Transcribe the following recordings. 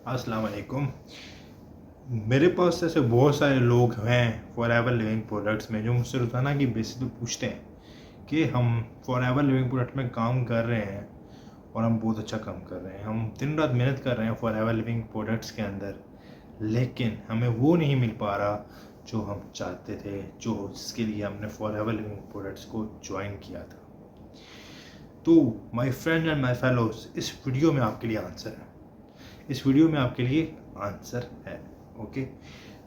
अस्सलाम वालेकुम। मेरे पास ऐसे बहुत सारे लोग हैं फॉरएवर लिविंग प्रोडक्ट्स में जो मुझसे रोज़ाना की बेसिस पे पूछते हैं कि हम फॉरएवर लिविंग प्रोडक्ट में काम कर रहे हैं और हम बहुत अच्छा काम कर रहे हैं, हम दिन रात मेहनत कर रहे हैं फॉरएवर लिविंग प्रोडक्ट्स के अंदर, लेकिन हमें वो नहीं मिल पा रहा जो हम चाहते थे, जो जिसके लिए हमने फॉरएवर लिविंग प्रोडक्ट्स को ज्वाइन किया था। तो my friend and my fellows, इस वीडियो में आपके लिए आंसर है। इस वीडियो में आपके लिए आंसर है। ओके,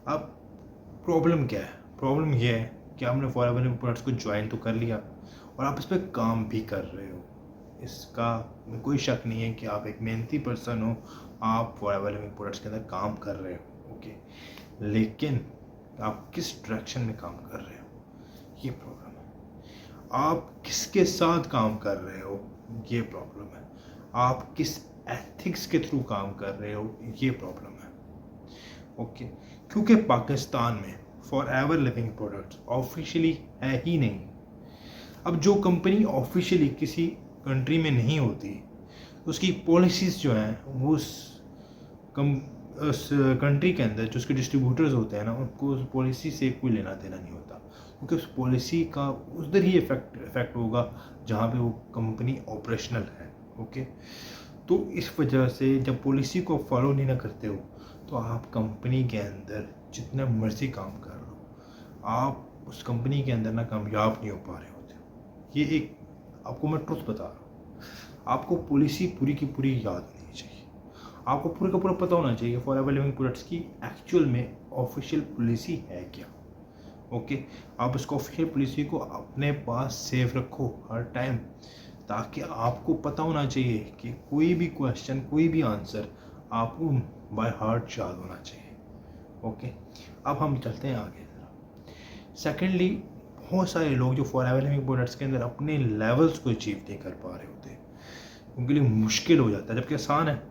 अब प्रॉब्लम क्या है? प्रॉब्लम ये है कि आपने फॉरएवर लिविंग प्रोडक्ट्स को ज्वाइन तो कर लिया और आप इस पर काम भी कर रहे हो। इसका में कोई शक नहीं है कि आप एक मेहनती पर्सन हो, आप फॉरएवर लिविंग प्रोडक्ट्स के अंदर काम कर रहे हो। ओके, लेकिन आप किस डायरेक्शन में काम कर रहे हो, ये प्रॉब्लम है। आप किसके साथ काम कर रहे हो, ये प्रॉब्लम है। आप किस एथिक्स के थ्रू काम कर रहे हो, ये प्रॉब्लम है। ओके, क्योंकि पाकिस्तान में फॉरएवर लिविंग प्रोडक्ट्स ऑफिशियली है ही नहीं। अब जो कंपनी ऑफिशियली किसी कंट्री में नहीं होती, उसकी पॉलिसीज़ जो हैं वो उस कंट्री के अंदर जो उसके डिस्ट्रीब्यूटर्स होते हैं ना, उनको उस पॉलिसी से कोई लेना देना नहीं होता, क्योंकि उस पॉलिसी का उधर ही इफेक्ट होगा जहाँ पे वो कंपनी ऑपरेशनल है। ओके, तो इस वजह से जब पॉलिसी को फॉलो नहीं ना करते हो तो आप कंपनी के अंदर जितना मर्जी काम कर लो, आप उस कंपनी के अंदर ना कामयाब नहीं हो पा रहे होते। ये एक आपको मैं ट्रुथ बता रहा हूँ। आपको पॉलिसी पूरी की पूरी याद होनी चाहिए, आपको पूरा का पूरा पता होना चाहिए फॉरएवर लिविंग प्रोडक्ट्स की एक्चुअल में ऑफिशियल पॉलिसी है क्या। ओके, आप उसको ऑफिशियल पॉलिसी को अपने पास सेव रखो हर टाइम, ताकि आपको पता होना चाहिए कि कोई भी क्वेश्चन, कोई भी आंसर आपको बाय हार्ट याद होना चाहिए। ओके, अब हम चलते हैं आगे। सेकेंडली, बहुत सारे लोग जो फॉरएवर लिविंग प्रोडक्ट्स के अंदर अपने लेवल्स को अचीव नहीं कर पा रहे होते, उनके लिए मुश्किल हो जाता है, जबकि आसान है,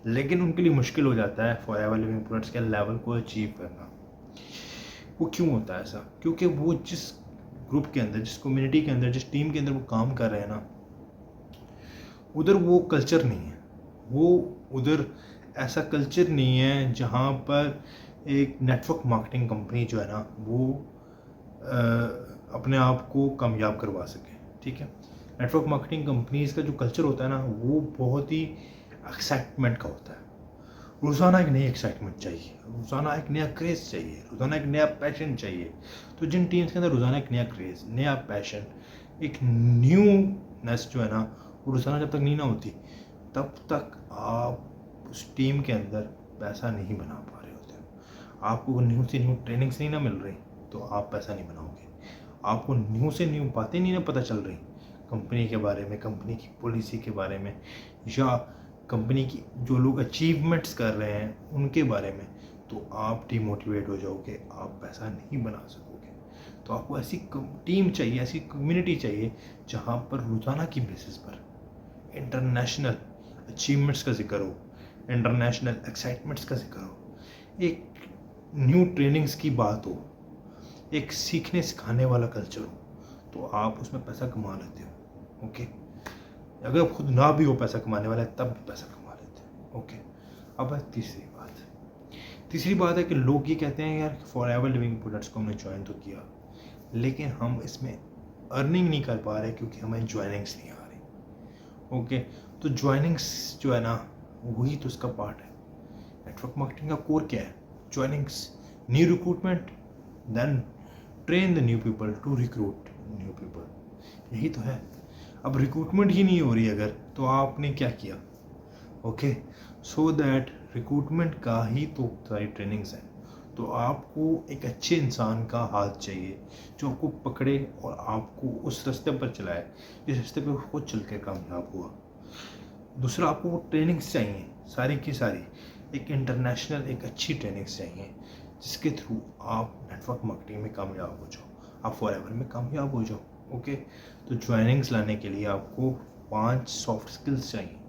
लेकिन उनके लिए मुश्किल हो जाता है फॉरएवर लिविंग प्रोडक्ट्स के लेवल को अचीव करना। वो क्यों होता है ऐसा? क्योंकि वो जिस ग्रुप के अंदर, जिस कम्युनिटी के अंदर, जिस टीम के अंदर वो काम कर रहे हैं ना, उधर वो कल्चर नहीं है। वो उधर ऐसा कल्चर नहीं है जहाँ पर एक नेटवर्क मार्केटिंग कंपनी जो है ना वो अपने आप को कामयाब करवा सके। ठीक है, नेटवर्क मार्केटिंग कंपनीज़ का जो कल्चर होता है ना वो बहुत ही एक्साइटमेंट का होता है। रोज़ाना एक नई एक्साइटमेंट चाहिए, रोज़ाना एक नया क्रेज़ चाहिए, रोज़ाना एक नया पैशन चाहिए। तो जिन टीम्स के अंदर रोज़ाना एक नया क्रेज़, नया पैशन, एक न्यूनेस जो है ना, वो रोज़ाना जब तक नहीं ना होती, तब तक आप उस टीम के अंदर पैसा नहीं बना पा रहे होते। आपको न्यू से न्यू ट्रेनिंग्स नहीं ना मिल रही तो आप पैसा नहीं बनाओगे। आपको न्यू से न्यू बातें नहीं ना पता चल रही कंपनी के बारे में, कंपनी की पॉलिसी के बारे में, या कंपनी की जो लोग अचीवमेंट्स कर रहे हैं उनके बारे में, तो आप डिमोटिवेट हो जाओगे, आप पैसा नहीं बना सकोगे। तो आपको ऐसी टीम चाहिए, ऐसी कम्युनिटी चाहिए जहाँ पर रोज़ाना की बेसिस पर इंटरनेशनल अचीवमेंट्स का जिक्र हो, इंटरनेशनल एक्साइटमेंट्स का जिक्र हो, एक न्यू ट्रेनिंग्स की बात हो, एक सीखने सिखाने वाला कल्चर हो, तो आप उसमें पैसा कमा लेते हो। ओके, अगर खुद ना भी हो पैसा कमाने वाला है तब भी पैसा कमा लेते हो। ओके, अब है तीसरी बात है कि लोग ये कहते हैं यार फॉरएवर लिविंग प्रोडक्ट्स को हमने ज्वाइन तो किया, लेकिन हम इसमें अर्निंग नहीं कर पा रहे क्योंकि हमें ज्वाइनिंग्स नहीं आ रही। ओके, तो ज्वाइनिंग्स जो है ना वही तो उसका पार्ट है। नेटवर्क मार्केटिंग का कोर क्या है? Joinings, new recruitment, then train the new people to recruit new people, यही तो है। अब रिक्रूटमेंट ही नहीं हो रही अगर, तो आपने क्या किया? ओके, सो दैट रिक्रूटमेंट का ही तो सारी ट्रेनिंग्स हैं। तो आपको एक अच्छे इंसान का हाथ चाहिए जो आपको पकड़े और आपको उस रास्ते पर चलाए जिस रास्ते पर वो चल के कामयाब हुआ। दूसरा, आपको वो ट्रेनिंग्स चाहिए सारी की सारी, एक इंटरनेशनल, एक अच्छी ट्रेनिंग्स चाहिए जिसके थ्रू आप नेटवर्क मार्केटिंग में कामयाब हो जाओ, आप फॉरएवर में कामयाब हो जाओ। ओके, तो ज्वाइनिंग्स लाने के लिए आपको 5 सॉफ्ट स्किल्स चाहिए।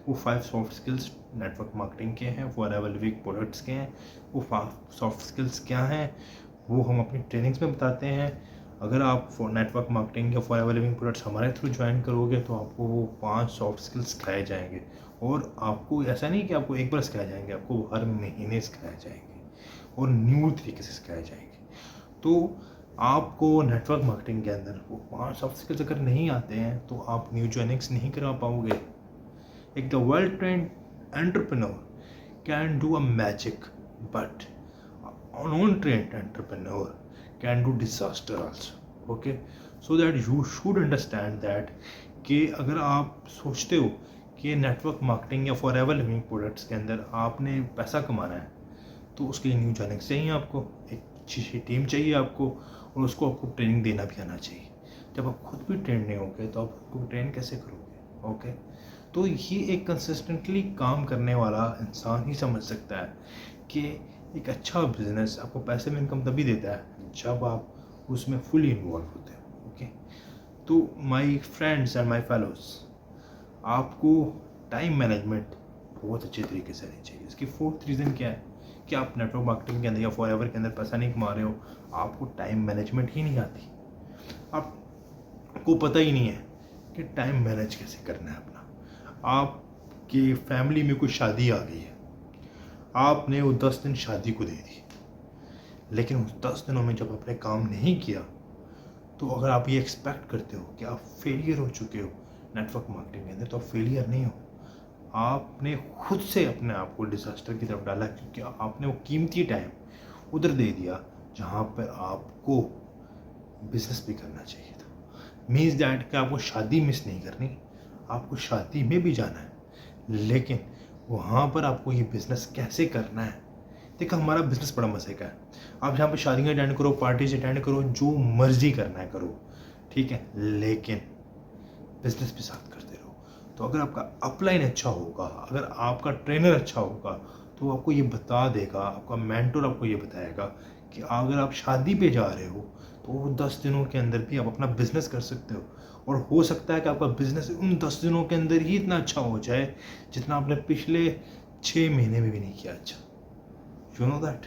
वो 5 सॉफ्ट स्किल्स नेटवर्क मार्केटिंग के हैं, फॉरएवर लिविंग प्रोडक्ट्स के हैं। वो 5 सॉफ्ट स्किल्स क्या हैं वो हम अपनी ट्रेनिंग्स में बताते हैं। अगर आप नेटवर्क मार्केटिंग या फॉरएवर लिविंग प्रोडक्ट्स हमारे थ्रू ज्वाइन करोगे तो आपको वो 5 सॉफ्ट स्किल्स सिखाए जाएंगे, और आपको ऐसा नहीं कि आपको एक बार सिखाए जाएंगे, आपको हर महीने सिखाए जाएंगे और न्यू तरीके से सिखाए जाएंगे। तो आपको नेटवर्क मार्केटिंग के अंदर वो 5 सॉफ्ट स्किल्स अगर नहीं आते हैं तो आप न्यू ज्वाइनिंग्स नहीं करा पाओगे। एक the well trained entrepreneur can do a magic, but non-trained entrepreneur can do disaster also. Okay, so that you should understand that कि अगर आप सोचते हो कि नेटवर्क मार्केटिंग या फॉरएवर लिविंग प्रोडक्ट्स के अंदर आपने पैसा कमाना है तो उसके लिए न्यू ज्वाइनिंग चाहिए, आपको एक अच्छी सी टीम चाहिए आपको, और उसको आपको ट्रेनिंग देना भी आना चाहिए। जब आप खुद भी ट्रेन नहीं होगे तो आप उसको ट्रेन कैसे करोगे? ओके, तो ये एक कंसिस्टेंटली काम करने वाला इंसान ही समझ सकता है कि एक अच्छा बिजनेस आपको पैसे में इनकम तभी देता है जब आप उसमें फुली इन्वॉल्व होते हो। ओके, तो my friends and my fellows, आपको टाइम मैनेजमेंट बहुत अच्छे तरीके से आनी चाहिए। इसकी 4th रीज़न क्या है कि आप नेटवर्क मार्केटिंग के अंदर या फॉरएवर के अंदर पैसा नहीं कमा रहे हो, आपको टाइम मैनेजमेंट ही नहीं आती, आपको पता ही नहीं है कि टाइम मैनेज कैसे करना है अपना। आपकी फैमिली में कोई शादी आ गई है, आपने वो 10 दिन शादी को दे दी, लेकिन उस 10 दिनों में जब आपने काम नहीं किया तो अगर आप ये एक्सपेक्ट करते हो कि आप फेलियर हो चुके हो नेटवर्क मार्केटिंग के अंदर, तो आप फेलियर नहीं हो। आपने खुद से अपने आप को डिजास्टर की तरफ डाला, क्योंकि आपने वो कीमती टाइम उधर दे दिया जहाँ पर आपको बिजनेस भी करना चाहिए था। मीन्स दैट कि आपको शादी मिस नहीं करनी, आपको शादी में भी जाना है, लेकिन वहाँ पर आपको ये बिज़नेस कैसे करना है। देखो, हमारा बिज़नेस बड़ा मज़े का है, आप जहाँ पे शादियाँ अटेंड करो, पार्टीज अटेंड करो, जो मर्जी करना है करो, ठीक है, लेकिन बिज़नेस भी साथ करते रहो। तो अगर आपका अपलाइन अच्छा होगा, अगर आपका ट्रेनर अच्छा होगा, तो वो आपको ये बता देगा, आपका मेंटोर आपको ये बताएगा कि अगर आप शादी पे जा रहे हो तो वो 10 दिनों के अंदर भी आप अपना बिज़नेस कर सकते हो, और हो सकता है कि आपका बिज़नेस उन 10 दिनों के अंदर ही इतना अच्छा हो जाए जितना आपने पिछले 6 महीने में भी नहीं किया अच्छा। You know that.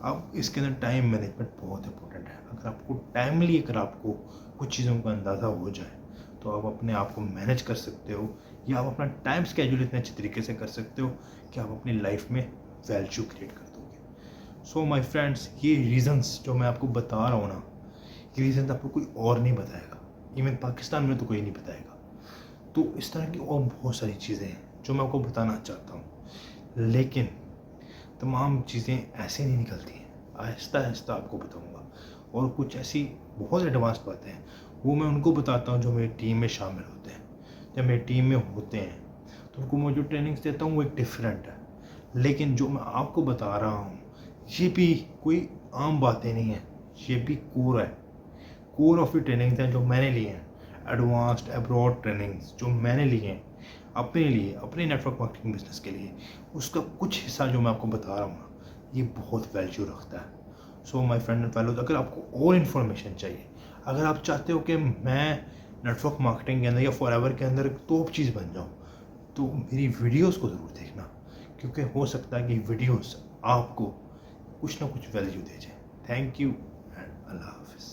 अब इसके अंदर टाइम मैनेजमेंट बहुत इंपॉर्टेंट है। अगर आपको टाइमली, अगर आपको कुछ चीज़ों का अंदाज़ा हो जाए तो आप अपने आप को मैनेज कर सकते हो, या आप अपना टाइम स्केड्यूल इतने अच्छे तरीके से कर सकते हो कि आप अपनी लाइफ में वैल्यू क्रिएट कर दोगे। सो माय फ्रेंड्स, ये रीज़न्स जो मैं आपको बता रहा हूँ ना, ये रीज़न्स आपको कोई और नहीं बताएगा, इवन पाकिस्तान में तो कोई नहीं बताएगा। तो इस तरह की और बहुत सारी चीज़ें हैं जो मैं आपको बताना चाहता हूँ, लेकिन तमाम चीज़ें ऐसे नहीं निकलती हैं, आहिस्ता आहिस्ता आपको बताऊँगा। और कुछ ऐसी बहुत एडवांस बातें हैं वो मैं उनको बताता हूँ जो मेरी टीम में शामिल होते हैं। जब मेरी टीम में होते हैं तो उनको मैं जो ट्रेनिंग्स देता हूँ वो एक डिफरेंट है, लेकिन जो मैं आपको बता रहा हूँ ये भी कोई आम बातें नहीं है, ये भी कोर है। कोर ऑफ द ट्रेनिंग्स हैं जो मैंने लिए हैं, एडवांस्ड अब्रॉड ट्रेनिंग्स जो मैंने लिए हैं अपने लिए, अपने नेटवर्क मार्केटिंग बिजनेस के लिए, उसका कुछ हिस्सा जो मैं आपको बता रहा हूँ ना, ये बहुत वैल्यू रखता है। So my friend and fellows, अगर आपको और इन्फॉर्मेशन चाहिए, अगर आप चाहते हो कि मैं नेटवर्क मार्केटिंग के अंदर या फॉरएवर के अंदर टॉप चीज़ बन जाऊँ, तो मेरी वीडियोस को ज़रूर देखना, क्योंकि हो सकता है कि वीडियोस आपको कुछ ना कुछ वैल्यू दे जाए। थैंक यू एंड अल्लाह हाफिज़।